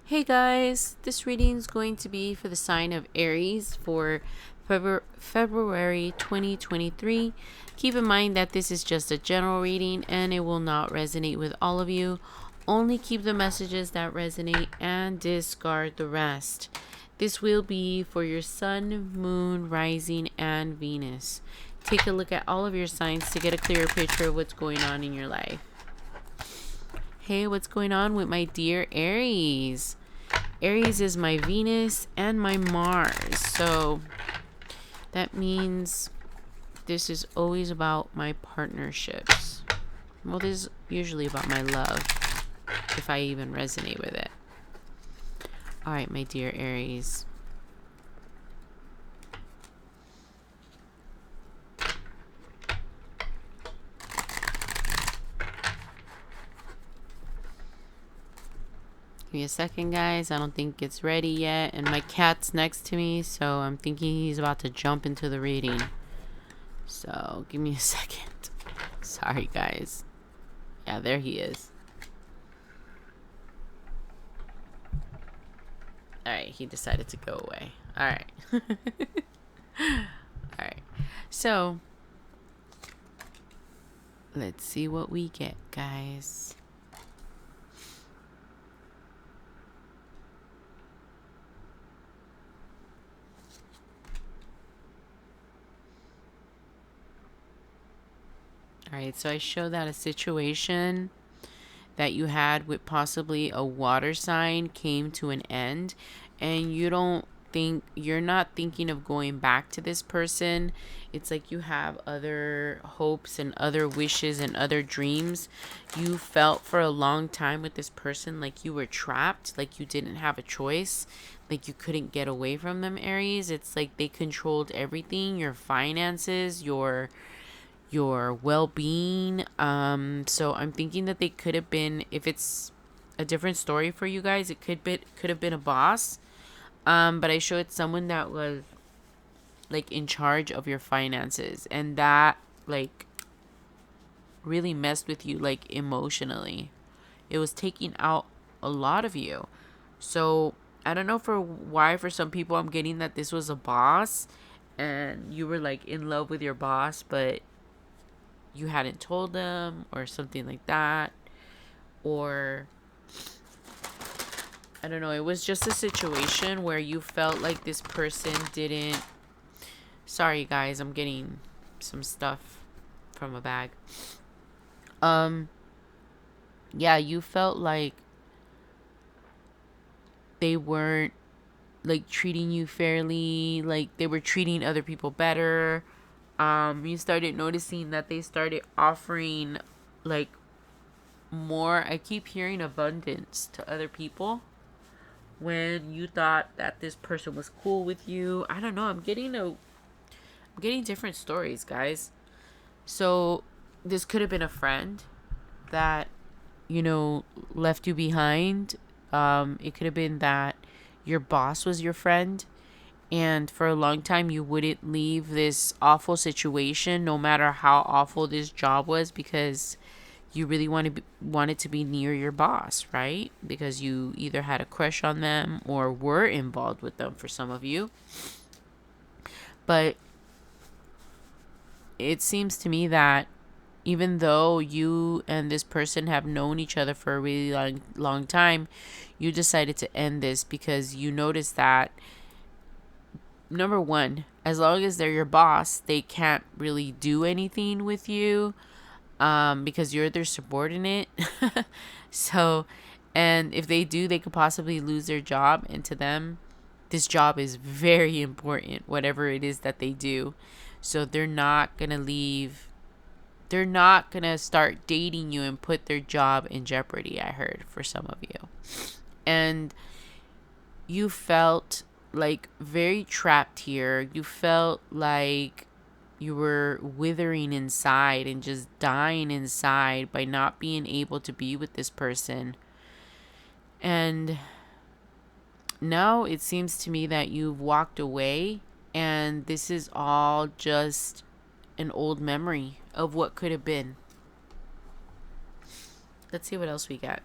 Hey guys, this reading is going to be for the sign of Aries for February 2023. Keep in mind that this is just a general reading and it will not resonate with all of you. Only keep the messages that resonate and discard the rest. This will be for your sun, moon, rising, and Venus. Take a look at all of your signs to get a clearer picture of what's going on in your life. Hey, what's going on with my dear Aries? Aries is my Venus and my Mars. So that means this is always about my partnerships. Well, this is usually about my love, if I even resonate with it. All right, my dear Aries. Give me a second, guys. I don't think it's ready yet. And my cat's next to me, so I'm thinking he's about to jump into the reading. So give me a second. Sorry, guys. Yeah, there he is. Alright, he decided to go away. Alright. Alright. So, let's see what we get, guys. Alright, so I show that a situation that you had with possibly a water sign came to an end, and you're not thinking of going back to this person. It's like you have other hopes and other wishes and other dreams. You felt for a long time with this person like you were trapped, like you didn't have a choice, like you couldn't get away from them, Aries. It's like they controlled everything, your finances, your well-being. So I'm thinking that they could have been, if it's a different story for you guys, it could have been a boss. But I show it's someone that was like in charge of your finances, and that like really messed with you, like emotionally. It was taking out a lot of you. So I don't know why for some people I'm getting that this was a boss and you were like in love with your boss, but you hadn't told them or something like that. Or I don't know, it was just a situation where you felt like this person didn't. Sorry guys, I'm getting some stuff from a bag. Yeah, you felt like they weren't like treating you fairly, like they were treating other people better. You started noticing that they started offering like more. I keep hearing abundance to other people when you thought that this person was cool with you. I don't know, I'm getting different stories, guys. So this could have been a friend that, left you behind. It could have been that your boss was your friend, and for a long time you wouldn't leave this awful situation no matter how awful this job was, because you really wanted to be near your boss, right? Because you either had a crush on them or were involved with them for some of you. But it seems to me that even though you and this person have known each other for a really long time, you decided to end this because you noticed that, number one, as long as they're your boss, they can't really do anything with you, because you're their subordinate. So, and if they do, they could possibly lose their job. And to them, this job is very important, whatever it is that they do. So they're not going to leave. They're not going to start dating you and put their job in jeopardy, I heard, for some of you. And you felt like very trapped here. You felt like you were withering inside and just dying inside by not being able to be with this person. And now it seems to me that you've walked away, and this is all just an old memory of what could have been. Let's see what else we got.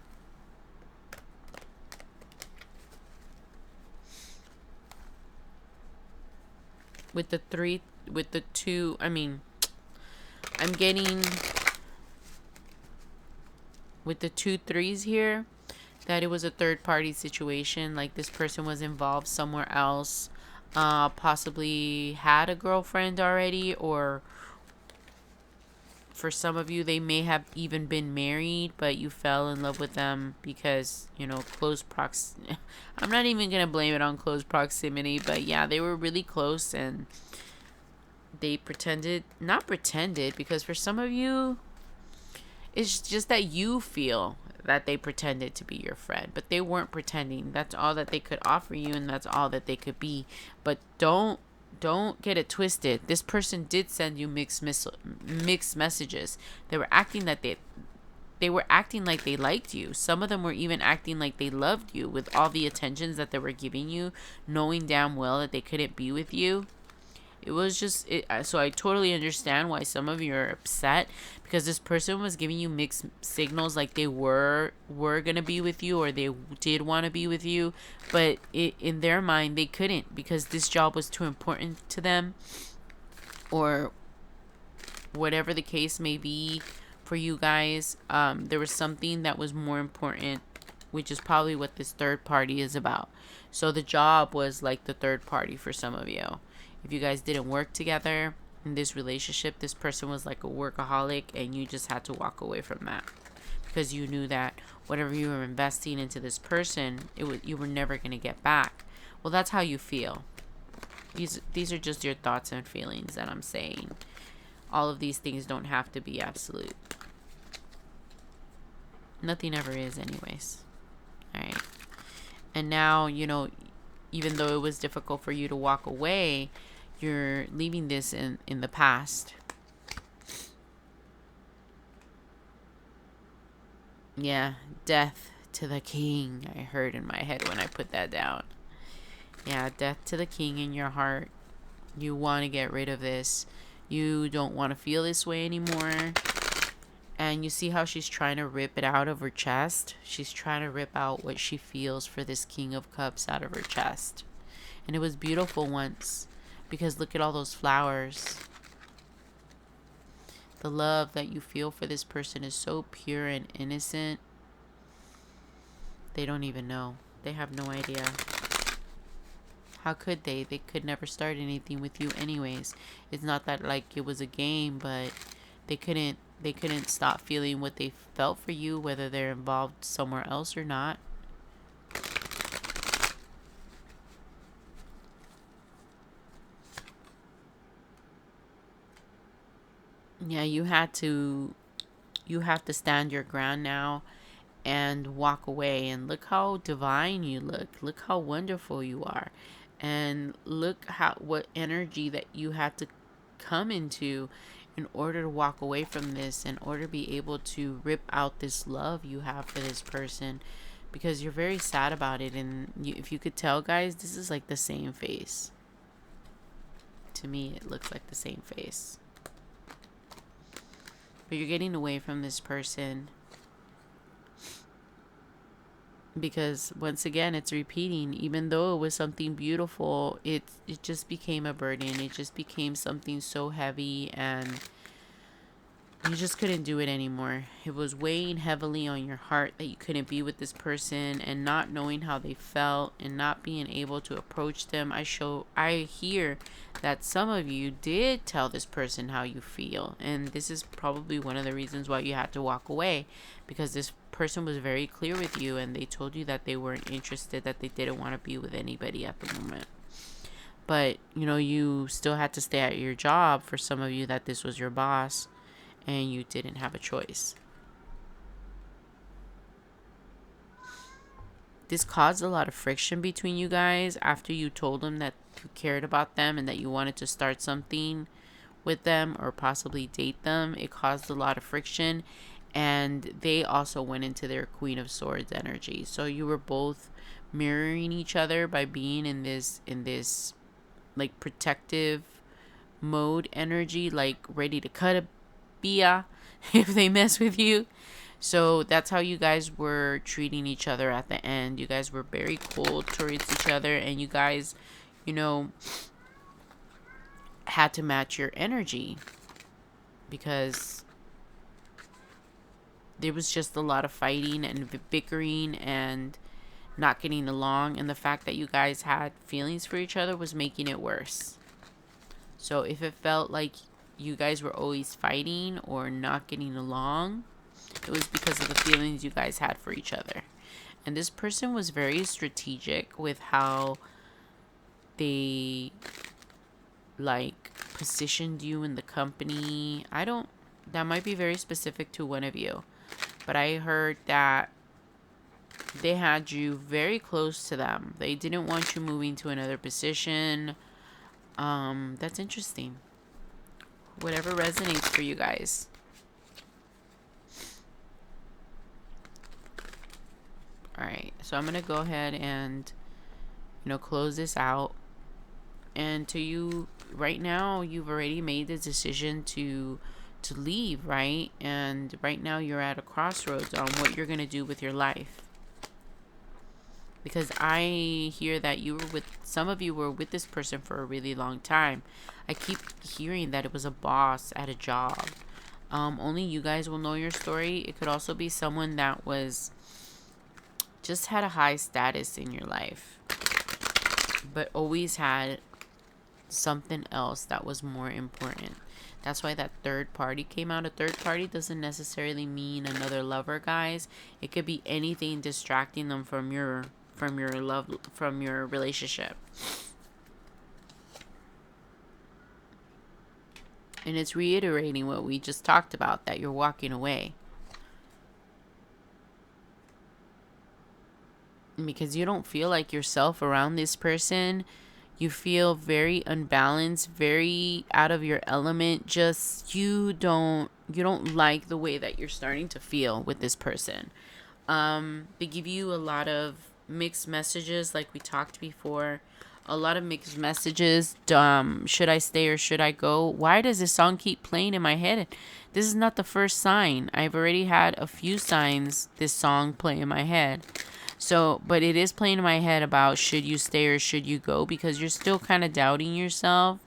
with the three, with the two, I mean, I'm getting with the 2 3s here that it was a third party situation. Like this person was involved somewhere else, possibly had a girlfriend already, or for some of you, they may have even been married, but you fell in love with them because, close I'm not even going to blame it on close proximity, but yeah, they were really close and they not pretended, because for some of you, it's just that you feel that they pretended to be your friend, but they weren't pretending. That's all that they could offer you, and that's all that they could be. But don't get it twisted. This person did send you mixed messages. They were acting that they were acting like they liked you. Some of them were even acting like they loved you with all the attentions that they were giving you, knowing damn well that they couldn't be with you. It was just so I totally understand why some of you are upset, because this person was giving you mixed signals, like they were gonna be with you, or they did want to be with you, but in their mind they couldn't, because this job was too important to them, or whatever the case may be for you guys. There was something that was more important, which is probably what this third party is about. So the job was like the third party for some of you. If you guys didn't work together in this relationship, this person was like a workaholic, and you just had to walk away from that, because you knew that whatever you were investing into this person, you were never going to get back. Well, that's how you feel. These are just your thoughts and feelings that I'm saying. All of these things don't have to be absolute. Nothing ever is anyways. All right. And now, even though it was difficult for you to walk away, you're leaving this in the past. Yeah, death to the king, I heard in my head when I put that down. Yeah, death to the king in your heart. You want to get rid of this. You don't want to feel this way anymore. And you see how she's trying to rip it out of her chest? She's trying to rip out what she feels for this King of Cups out of her chest. And it was beautiful once, because look at all those flowers. The love that you feel for this person is so pure and innocent. They don't even know. They have no idea. How could they? They could never start anything with you anyways. It's not that like it was a game, but they couldn't stop feeling what they felt for you, whether they're involved somewhere else or not. Yeah, you have to stand your ground now and walk away, and look how divine you look how wonderful you are, and look what energy that you had to come into in order to walk away from this, in order to be able to rip out this love you have for this person, because you're very sad about it. And if you could tell, guys, this is like the same face. To me, it looks like the same face. But you're getting away from this person, because once again, it's repeating. Even though it was something beautiful, it just became a burden. It just became something so heavy, and you just couldn't do it anymore. It was weighing heavily on your heart that you couldn't be with this person, and not knowing how they felt, and not being able to approach them. I hear that some of you did tell this person how you feel, and this is probably one of the reasons why you had to walk away, because this person was very clear with you, and they told you that they weren't interested, that they didn't want to be with anybody at the moment. But you still had to stay at your job. For some of you, that this was your boss, and you didn't have a choice. This caused a lot of friction between you guys after you told them that you cared about them and that you wanted to start something with them, or possibly date them. It caused a lot of friction, and they also went into their Queen of Swords energy. So you were both mirroring each other by being in this like protective mode energy, like ready to cut a bia if they mess with you. So that's how you guys were treating each other at the end. You guys were very cold towards each other, and you guys, had to match your energy, because there was just a lot of fighting and bickering and not getting along, and the fact that you guys had feelings for each other was making it worse. So if it felt like you guys were always fighting or not getting along, it was because of the feelings you guys had for each other. And this person was very strategic with how they like positioned you in the company. That might be very specific to one of you, but I heard that they had you very close to them. They didn't want you moving to another position. That's interesting. Whatever resonates for you guys. All right, so I'm gonna go ahead and close this out. And to you right now, you've already made the decision to leave, right? And right now you're at a crossroads on what you're gonna do with your life. Because I hear that some of you were with this person for a really long time. I keep hearing that it was a boss at a job. Only you guys will know your story. It could also be someone that just had a high status in your life, but always had something else that was more important. That's why that third party came out. A third party doesn't necessarily mean another lover, guys. It could be anything distracting them from your relationship. And it's reiterating what we just talked about, that you're walking away. Because you don't feel like yourself around this person. You feel very unbalanced, very out of your element. Just you don't like the way that you're starting to feel with this person. They give you a lot of mixed messages, like we talked before. A lot of mixed messages. Should I stay or should I go? Why does this song keep playing in my head? This is not the first sign. I've already had a few signs this song play in my head. So, but it is playing in my head about should you stay or should you go, because you're still kind of doubting yourself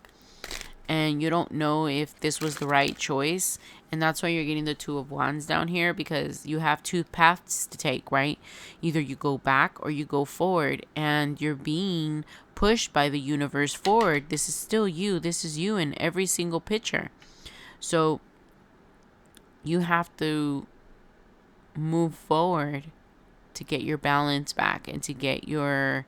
and you don't know if this was the right choice. And that's why you're getting the Two of Wands down here, because you have two paths to take, right? Either you go back or you go forward, and you're being pushed by the universe forward. This is still you. This is you in every single picture. So you have to move forward to get your balance back and to get your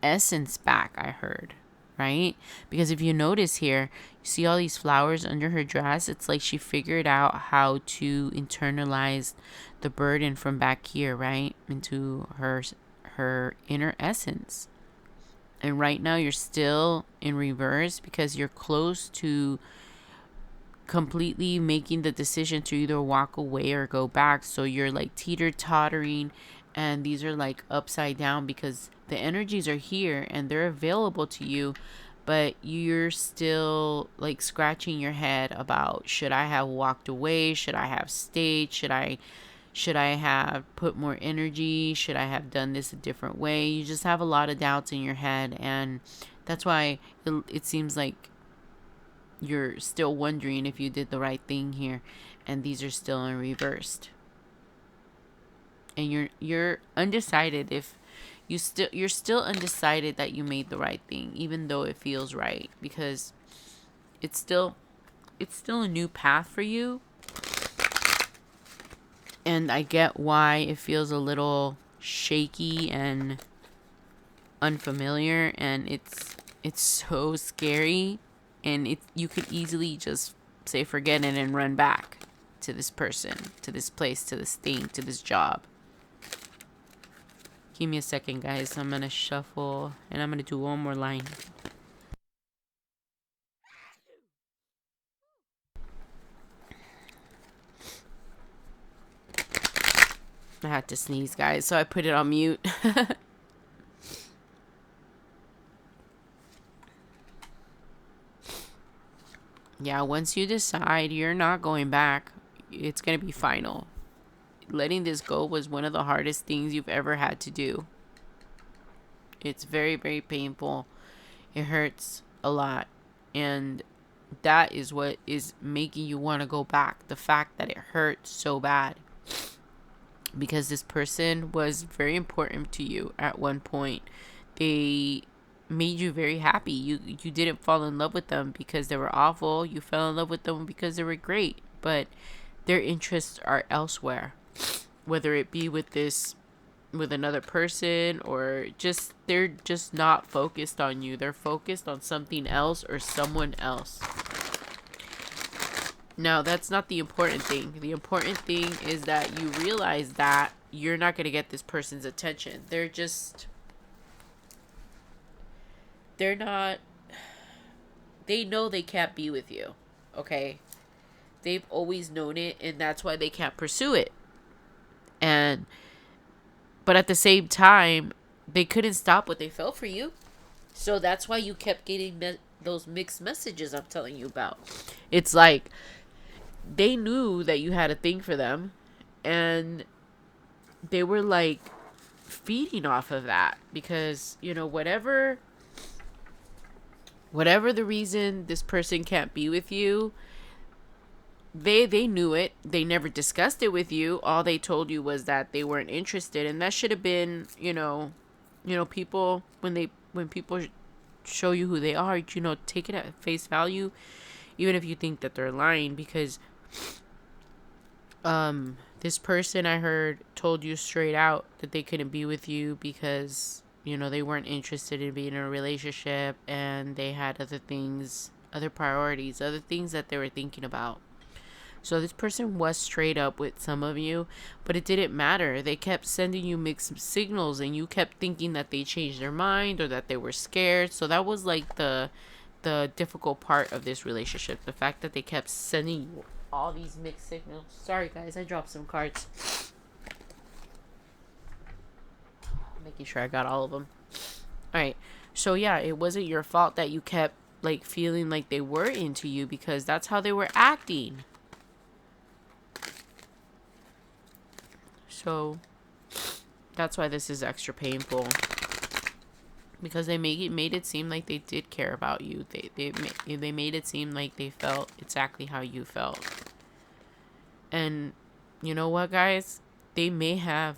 essence back, I heard, right? Because if you notice here, you see all these flowers under her dress. It's like she figured out how to internalize the burden from back here, right, into her inner essence. And right now you're still in reverse because you're close to completely making the decision to either walk away or go back. So you're like teeter-tottering, and these are like upside down because the energies are here and they're available to you, but you're still like scratching your head about, should I have walked away? Should I have stayed? Should I have put more energy? Should I have done this a different way? You just have a lot of doubts in your head, and that's why it seems like you're still wondering if you did the right thing here, and these are still in reversed. And you're undecided if you're still undecided that you made the right thing, even though it feels right, because it's still a new path for you. And I get why it feels a little shaky and unfamiliar, and it's so scary, and you could easily just say forget it and run back to this person, to this place, to this thing, to this job. Give me a second, guys. I'm gonna shuffle and I'm gonna do one more line. I had to sneeze, guys, so I put it on mute. Yeah, once you decide you're not going back, it's gonna be final. Letting this go was one of the hardest things you've ever had to do. It's very, very painful. It hurts a lot. And That is what is making you want to go back. The fact that it hurt so bad. Because this person was very important to you at one point. They made you very happy. You didn't fall in love with them because they were awful. You fell in love with them because they were great. But their interests are elsewhere. Whether it be with another person, or just they're just not focused on you. They're focused on something else or someone else. Now, that's not the important thing. The important thing is that you realize that you're not going to get this person's attention. They're not, they know they can't be with you. Okay? They've always known it, and that's why they can't pursue it. But at the same time, they couldn't stop what they felt for you. So that's why you kept getting those mixed messages I'm telling you about. It's like they knew that you had a thing for them, and they were like feeding off of that because, whatever the reason this person can't be with you, they knew it. They never discussed it with you. All they told you was that they weren't interested, and that should have been, people when people show you who they are, take it at face value, even if you think that they're lying, because this person I heard told you straight out that they couldn't be with you because, they weren't interested in being in a relationship, and they had other priorities, other things that they were thinking about. So this person was straight up with some of you, but it didn't matter. They kept sending you mixed signals, and you kept thinking that they changed their mind or that they were scared. So that was like the difficult part of this relationship. The fact that they kept sending you all these mixed signals. Sorry guys, I dropped some cards. Making sure I got all of them. Alright. So yeah, it wasn't your fault that you kept like feeling like they were into you, because that's how they were acting. So that's why this is extra painful, because they made it seem like they did care about you. They made it seem like they felt exactly how you felt. And you know what, guys? They may have,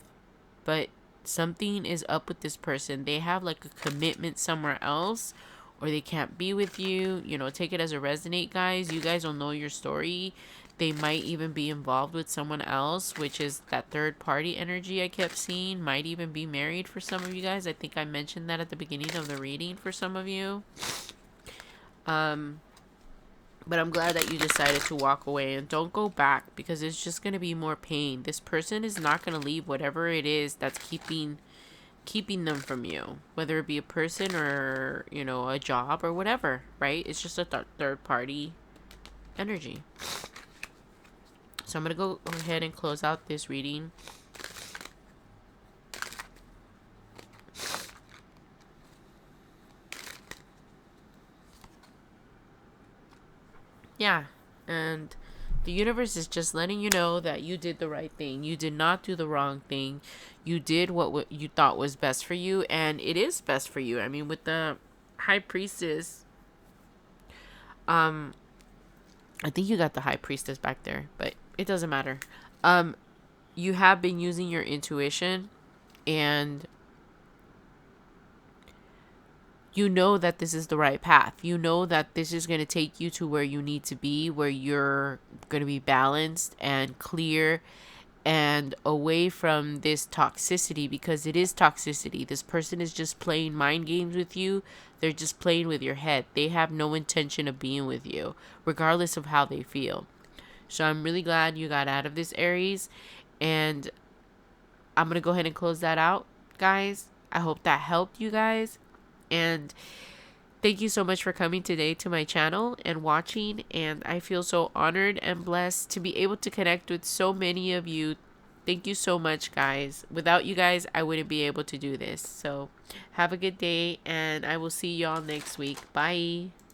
but something is up with this person. They have like a commitment somewhere else, or they can't be with you. Take it as a resonate, guys. You guys don't know your story. They might even be involved with someone else, which is that third party energy I kept seeing. Might even be married for some of you guys. I think I mentioned that at the beginning of the reading for some of you. But I'm glad that you decided to walk away, and don't go back, because it's just going to be more pain. This person is not going to leave whatever it is that's keeping them from you, whether it be a person or, a job or whatever, right? It's just a third party energy. So I'm going to go ahead and close out this reading. Yeah, and the universe is just letting you know that you did the right thing. You did not do the wrong thing. You did what you thought was best for you, and it is best for you. I mean, with the High Priestess, I think you got the High Priestess back there, but it doesn't matter. You have been using your intuition, and you know that this is the right path. You know that this is going to take you to where you need to be, where you're going to be balanced and clear and away from this toxicity, because it is toxicity. This person is just playing mind games with you. They're just playing with your head. They have no intention of being with you, regardless of how they feel. So I'm really glad you got out of this, Aries. And I'm going to go ahead and close that out, guys. I hope that helped you guys. And thank you so much for coming today to my channel and watching. And I feel so honored and blessed to be able to connect with so many of you. Thank you so much, guys. Without you guys, I wouldn't be able to do this. So have a good day, and I will see y'all next week. Bye.